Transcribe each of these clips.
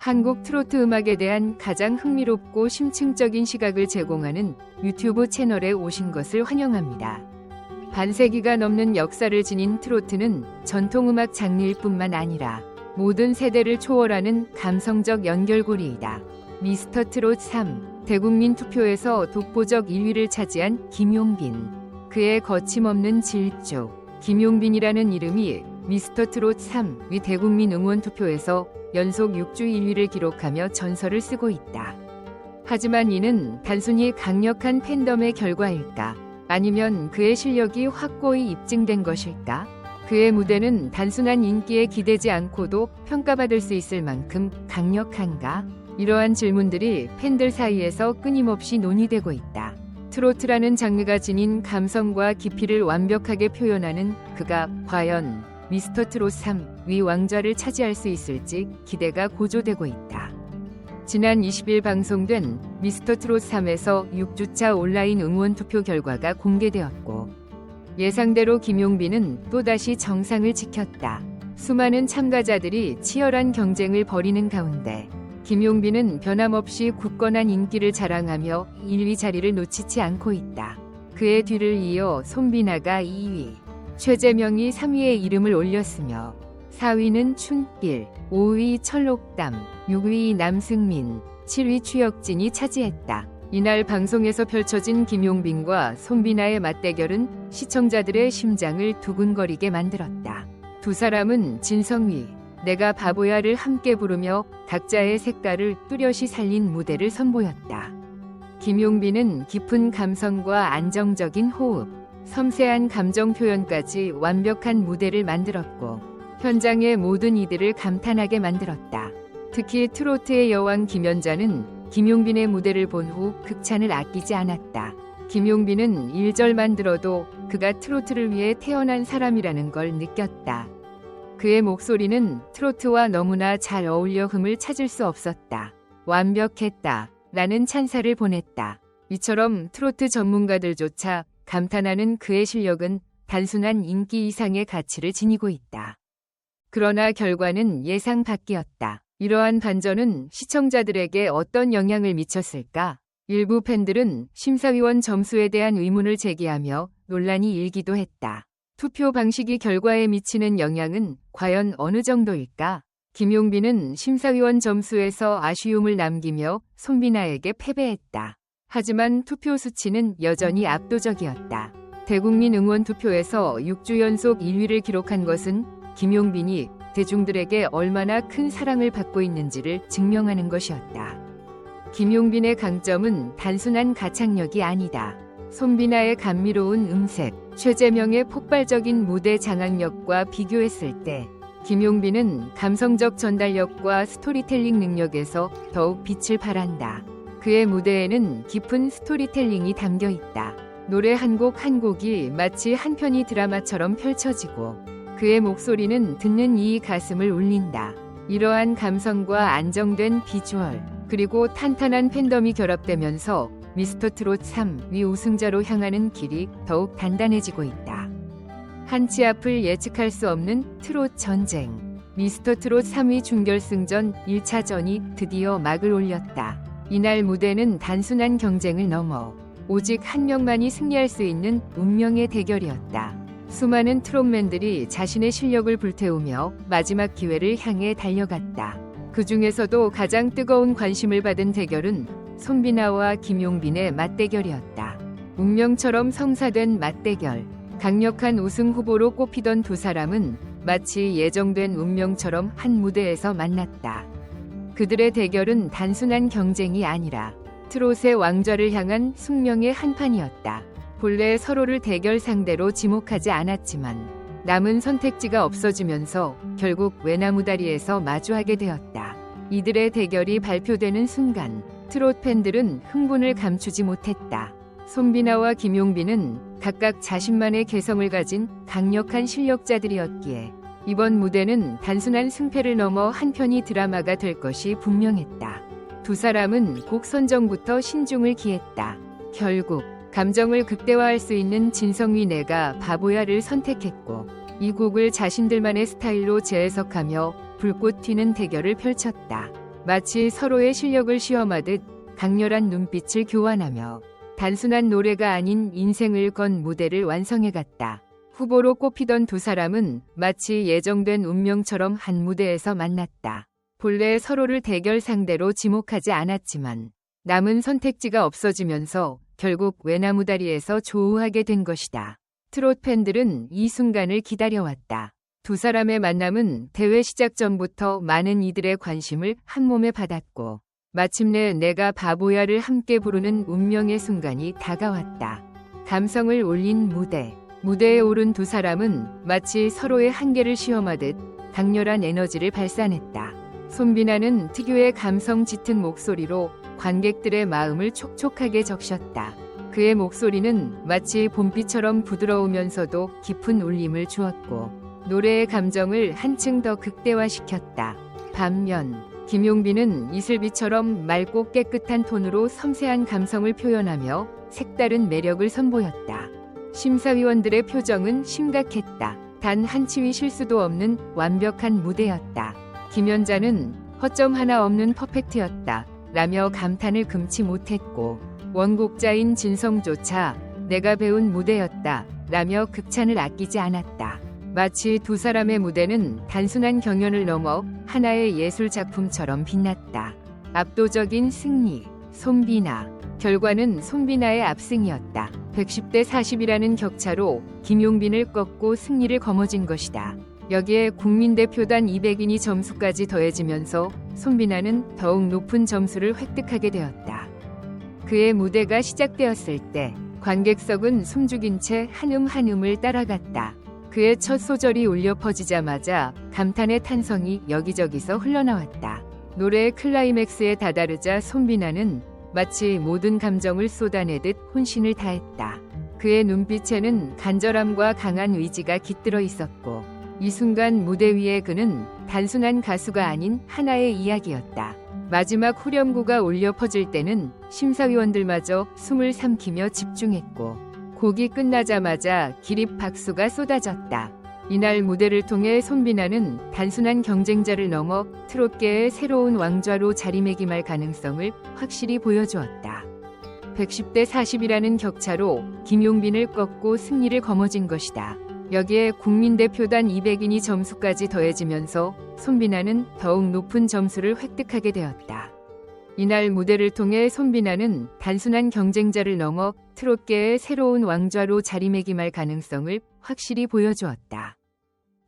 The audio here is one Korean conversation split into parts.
한국 트로트 음악에 대한 가장 흥미롭고 심층적인 시각을 제공하는 유튜브 채널에 오신 것을 환영합니다. 반세기가 넘는 역사를 지닌 트로트는 전통음악 장르일 뿐만 아니라 모든 세대를 초월하는 감성적 연결고리이다. 미스터 트롯 3 대국민 투표에서 독보적 1위를 차지한 김용빈. 그의 거침없는 질주. 김용빈이라는 이름이 미스터 트롯 3위 대국민 응원 투표에서 연속 6주 1위를 기록하며 전설을 쓰고 있다. 하지만 이는 단순히 강력한 팬덤의 결과일까? 아니면 그의 실력이 확고히 입증된 것일까? 그의 무대는 단순한 인기에 기대지 않고도 평가받을 수 있을 만큼 강력한가? 이러한 질문들이 팬들 사이에서 끊임없이 논의되고 있다. 트로트라는 장르가 지닌 감성과 깊이를 완벽하게 표현하는 그가 과연 미스터 트롯 3위 왕좌를 차지할 수 있을지 기대가 고조되고 있다. 지난 20일 방송된 미스터 트롯 3에서 6주차 온라인 응원 투표 결과가 공개되었고 예상대로 김용빈은 또다시 정상을 지켰다. 수많은 참가자들이 치열한 경쟁을 벌이는 가운데 김용빈은 변함없이 굳건한 인기를 자랑하며 1위 자리를 놓치지 않고 있다. 그의 뒤를 이어 손비나가 2위, 최재명이 3위에 이름을 올렸으며 4위는 춘필, 5위 철록담, 6위 남승민, 7위 추혁진이 차지했다. 이날 방송에서 펼쳐진 김용빈과 손비나의 맞대결은 시청자들의 심장을 두근거리게 만들었다. 두 사람은 진성위, 내가 바보야를 함께 부르며 각자의 색깔을 뚜렷이 살린 무대를 선보였다. 김용빈은 깊은 감성과 안정적인 호흡, 섬세한 감정 표현까지 완벽한 무대를 만들었고 현장의 모든 이들을 감탄하게 만들었다. 특히 트로트의 여왕 김연자는 김용빈의 무대를 본 후 극찬을 아끼지 않았다. 김용빈은 1절만 들어도 그가 트로트를 위해 태어난 사람이라는 걸 느꼈다. 그의 목소리는 트로트와 너무나 잘 어울려 흠을 찾을 수 없었다. 완벽했다. 라는 찬사를 보냈다. 이처럼 트로트 전문가들조차 감탄하는 그의 실력은 단순한 인기 이상의 가치를 지니고 있다. 그러나 결과는 예상 밖이었다. 이러한 반전은 시청자들에게 어떤 영향을 미쳤을까? 일부 팬들은 심사위원 점수에 대한 의문을 제기하며 논란이 일기도 했다. 투표 방식이 결과에 미치는 영향은 과연 어느 정도일까? 김용빈은 심사위원 점수에서 아쉬움을 남기며 손비나에게 패배했다. 하지만 투표 수치는 여전히 압도적이었다. 대국민 응원 투표에서 6주 연속 1위를 기록한 것은 김용빈이 대중들에게 얼마나 큰 사랑을 받고 있는지를 증명하는 것이었다. 김용빈의 강점은 단순한 가창력이 아니다. 손비나의 감미로운 음색, 최재명의 폭발적인 무대 장악력과 비교했을 때 김용빈은 감성적 전달력과 스토리텔링 능력에서 더욱 빛을 발한다. 그의 무대에는 깊은 스토리텔링이 담겨 있다. 노래 한 곡 한 곡이 마치 한 편의 드라마처럼 펼쳐지고 그의 목소리는 듣는 이 가슴을 울린다. 이러한 감성과 안정된 비주얼, 그리고 탄탄한 팬덤이 결합되면서 미스터 트롯 3위 우승자로 향하는 길이 더욱 단단해지고 있다. 한치 앞을 예측할 수 없는 트롯 전쟁. 미스터 트롯 3위 준결승전 1차전이 드디어 막을 올렸다. 이날 무대는 단순한 경쟁을 넘어 오직 한 명만이 승리할 수 있는 운명의 대결이었다. 수많은 트롯맨들이 자신의 실력을 불태우며 마지막 기회를 향해 달려갔다. 그 중에서도 가장 뜨거운 관심을 받은 대결은 손비나와 김용빈의 맞대결이었다. 운명처럼 성사된 맞대결. 강력한 우승 후보로 꼽히던 두 사람은 마치 예정된 운명처럼 한 무대에서 만났다. 그들의 대결은 단순한 경쟁이 아니라 트롯의 왕좌를 향한 숙명의 한판이었다. 본래 서로를 대결 상대로 지목하지 않았지만 남은 선택지가 없어지면서 결국 외나무다리에서 마주하게 되었다. 이들의 대결이 발표되는 순간 트롯 팬들은 흥분을 감추지 못했다. 손비나와 김용빈은 각각 자신만의 개성을 가진 강력한 실력자들이었기에 이번 무대는 단순한 승패를 넘어 한 편의 드라마가 될 것이 분명했다. 두 사람은 곡 선정부터 신중을 기했다. 결국 감정을 극대화할 수 있는 진성위 내가 바보야를 선택했고 이 곡을 자신들만의 스타일로 재해석하며 불꽃 튀는 대결을 펼쳤다. 마치 서로의 실력을 시험하듯 강렬한 눈빛을 교환하며 단순한 노래가 아닌 인생을 건 무대를 완성해갔다. 후보로 꼽히던 두 사람은 마치 예정된 운명처럼 한 무대에서 만났다. 본래 서로를 대결 상대로 지목하지 않았지만 남은 선택지가 없어지면서 결국 외나무다리에서 조우하게 된 것이다. 트롯 팬들은 이 순간을 기다려왔다. 두 사람의 만남은 대회 시작 전부터 많은 이들의 관심을 한몸에 받았고 마침내 내가 바보야를 함께 부르는 운명의 순간이 다가왔다. 감성을 올린 무대. 무대에 오른 두 사람은 마치 서로의 한계를 시험하듯 강렬한 에너지를 발산했다. 손비나는 특유의 감성 짙은 목소리로 관객들의 마음을 촉촉하게 적셨다. 그의 목소리는 마치 봄비처럼 부드러우면서도 깊은 울림을 주었고 노래의 감정을 한층 더 극대화시켰다. 반면 김용빈은 이슬비처럼 맑고 깨끗한 톤으로 섬세한 감성을 표현하며 색다른 매력을 선보였다. 심사위원들의 표정은 심각했다. 단 한 치위 실수도 없는 완벽한 무대였다. 김연자는 허점 하나 없는 퍼펙트였다 라며 감탄을 금치 못했고 원곡자인 진성조차 내가 배운 무대였다 라며 극찬을 아끼지 않았다. 마치 두 사람의 무대는 단순한 경연을 넘어 하나의 예술 작품처럼 빛났다. 압도적인 승리, 손비나. 결과는 손비나의 압승이었다. 110대 40이라는 격차로 김용빈을 꺾고 승리를 거머쥔 것이다. 여기에 국민대표단 200인이 점수까지 더해지면서 손비나는 더욱 높은 점수를 획득하게 되었다. 그의 무대가 시작되었을 때 관객석은 숨죽인 채 한음 한음을 따라갔다. 그의 첫 소절이 울려 퍼지자마자 감탄의 탄성이 여기저기서 흘러나왔다. 노래의 클라이맥스에 다다르자 손비나는 마치 모든 감정을 쏟아내듯 혼신을 다했다. 그의 눈빛에는 간절함과 강한 의지가 깃들어 있었고 이 순간 무대 위에 그는 단순한 가수가 아닌 하나의 이야기였다. 마지막 후렴구가 울려 퍼질 때는 심사위원들마저 숨을 삼키며 집중했고 곡이 끝나자마자 기립 박수가 쏟아졌다. 이날 무대를 통해 손비나는 단순한 경쟁자를 넘어 트롯계의 새로운 왕좌로 자리매김할 가능성을 확실히 보여주었다. 110대 40이라는 격차로 김용빈을 꺾고 승리를 거머쥔 것이다. 여기에 국민대표단 200인이 점수까지 더해지면서 손비나는 더욱 높은 점수를 획득하게 되었다. 이날 무대를 통해 손비나는 단순한 경쟁자를 넘어 트롯계의 새로운 왕좌로 자리매김할 가능성을 확실히 보여주었다.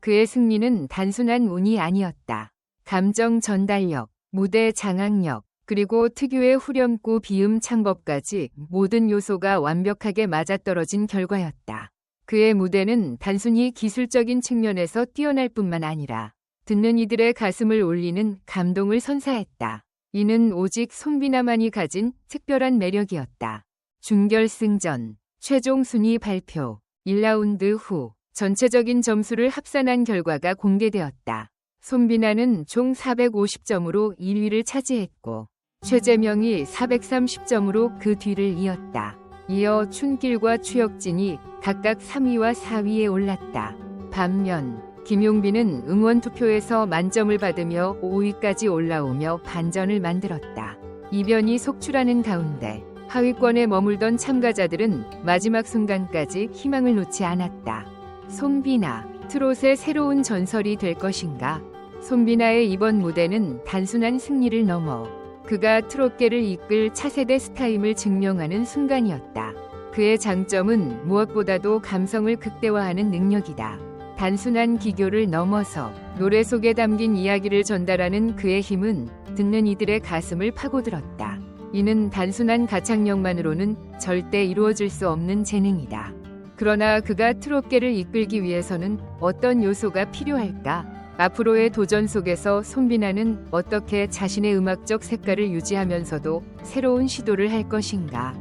그의 승리는 단순한 운이 아니었다. 감정 전달력, 무대 장악력, 그리고 특유의 후렴구 비음 창법까지 모든 요소가 완벽하게 맞아떨어진 결과였다. 그의 무대는 단순히 기술적인 측면에서 뛰어날 뿐만 아니라 듣는 이들의 가슴을 울리는 감동을 선사했다. 이는 오직 손비나만이 가진 특별한 매력이었다. 준결승전, 최종 순위 발표, 1라운드 후 전체적인 점수를 합산한 결과가 공개되었다. 손비나는 총 450점으로 1위를 차지했고 최재명이 430점으로 그 뒤를 이었다. 이어 춘길과 추혁진이 각각 3위와 4위에 올랐다. 반면 김용빈은 응원 투표에서 만점을 받으며 5위까지 올라오며 반전을 만들었다. 이변이 속출하는 가운데 하위권에 머물던 참가자들은 마지막 순간까지 희망을 놓지 않았다. 손비나, 트롯의 새로운 전설이 될 것인가? 손비나의 이번 무대는 단순한 승리를 넘어 그가 트롯계를 이끌 차세대 스타임을 증명하는 순간이었다. 그의 장점은 무엇보다도 감성을 극대화하는 능력이다. 단순한 기교를 넘어서 노래 속에 담긴 이야기를 전달하는 그의 힘은 듣는 이들의 가슴을 파고들었다. 이는 단순한 가창력만으로는 절대 이루어질 수 없는 재능이다. 그러나 그가 트롯계를 이끌기 위해서는 어떤 요소가 필요할까? 앞으로의 도전 속에서 손비나는 어떻게 자신의 음악적 색깔을 유지하면서도 새로운 시도를 할 것인가?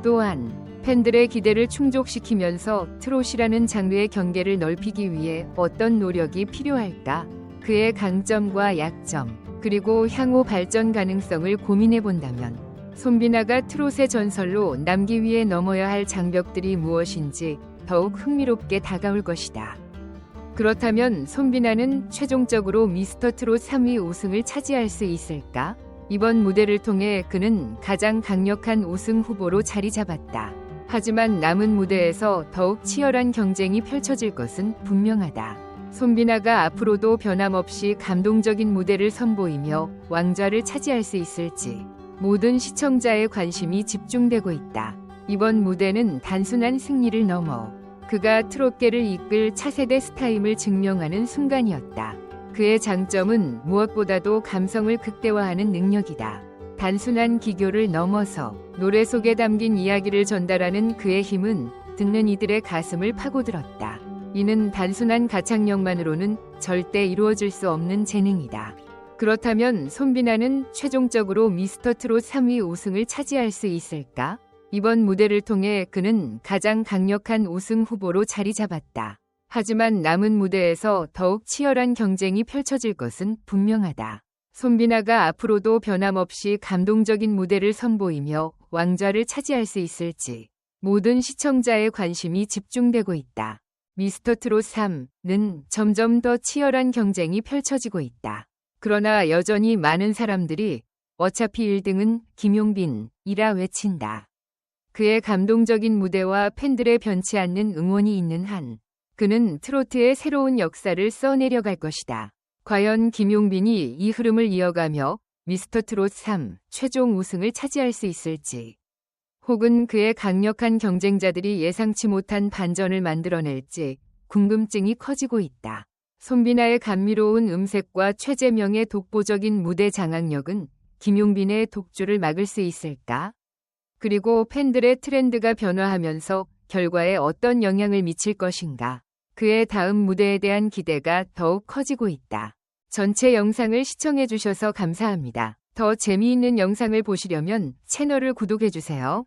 또한 팬들의 기대를 충족시키면서 트롯이라는 장르의 경계를 넓히기 위해 어떤 노력이 필요할까? 그의 강점과 약점, 그리고 향후 발전 가능성을 고민해 본다면 손비나가 트롯의 전설로 남기 위해 넘어야 할 장벽들이 무엇인지 더욱 흥미롭게 다가올 것이다. 그렇다면 손비나는 최종적으로 미스터트롯 3위 우승을 차지할 수 있을까? 이번 무대를 통해 그는 가장 강력한 우승 후보로 자리 잡았다. 하지만 남은 무대에서 더욱 치열한 경쟁이 펼쳐질 것은 분명하다. 손비나가 앞으로도 변함없이 감동적인 무대를 선보이며 왕좌를 차지할 수 있을지 모든 시청자의 관심이 집중되고 있다. 이번 무대는 단순한 승리를 넘어 그가 트롯계를 이끌 차세대 스타임을 증명하는 순간이었다. 그의 장점은 무엇보다도 감성을 극대화하는 능력이다. 단순한 기교를 넘어서 노래 속에 담긴 이야기를 전달하는 그의 힘은 듣는 이들의 가슴을 파고들었다. 이는 단순한 가창력만으로는 절대 이루어질 수 없는 재능이다. 그렇다면 손비나는 최종적으로 미스터트롯 3위 우승을 차지할 수 있을까? 이번 무대를 통해 그는 가장 강력한 우승 후보로 자리 잡았다. 하지만 남은 무대에서 더욱 치열한 경쟁이 펼쳐질 것은 분명하다. 손비나가 앞으로도 변함없이 감동적인 무대를 선보이며 왕좌를 차지할 수 있을지 모든 시청자의 관심이 집중되고 있다. 미스터트롯 3는 점점 더 치열한 경쟁이 펼쳐지고 있다. 그러나 여전히 많은 사람들이 어차피 1등은 김용빈이라 외친다. 그의 감동적인 무대와 팬들의 변치 않는 응원이 있는 한 그는 트로트의 새로운 역사를 써내려갈 것이다. 과연 김용빈이 이 흐름을 이어가며 미스터트롯 3 최종 우승을 차지할 수 있을지, 혹은 그의 강력한 경쟁자들이 예상치 못한 반전을 만들어낼지 궁금증이 커지고 있다. 손비나의 감미로운 음색과 최재명의 독보적인 무대 장악력은 김용빈의 독주를 막을 수 있을까? 그리고 팬들의 트렌드가 변화하면서 결과에 어떤 영향을 미칠 것인가? 그의 다음 무대에 대한 기대가 더욱 커지고 있다. 전체 영상을 시청해주셔서 감사합니다. 더 재미있는 영상을 보시려면 채널을 구독해주세요.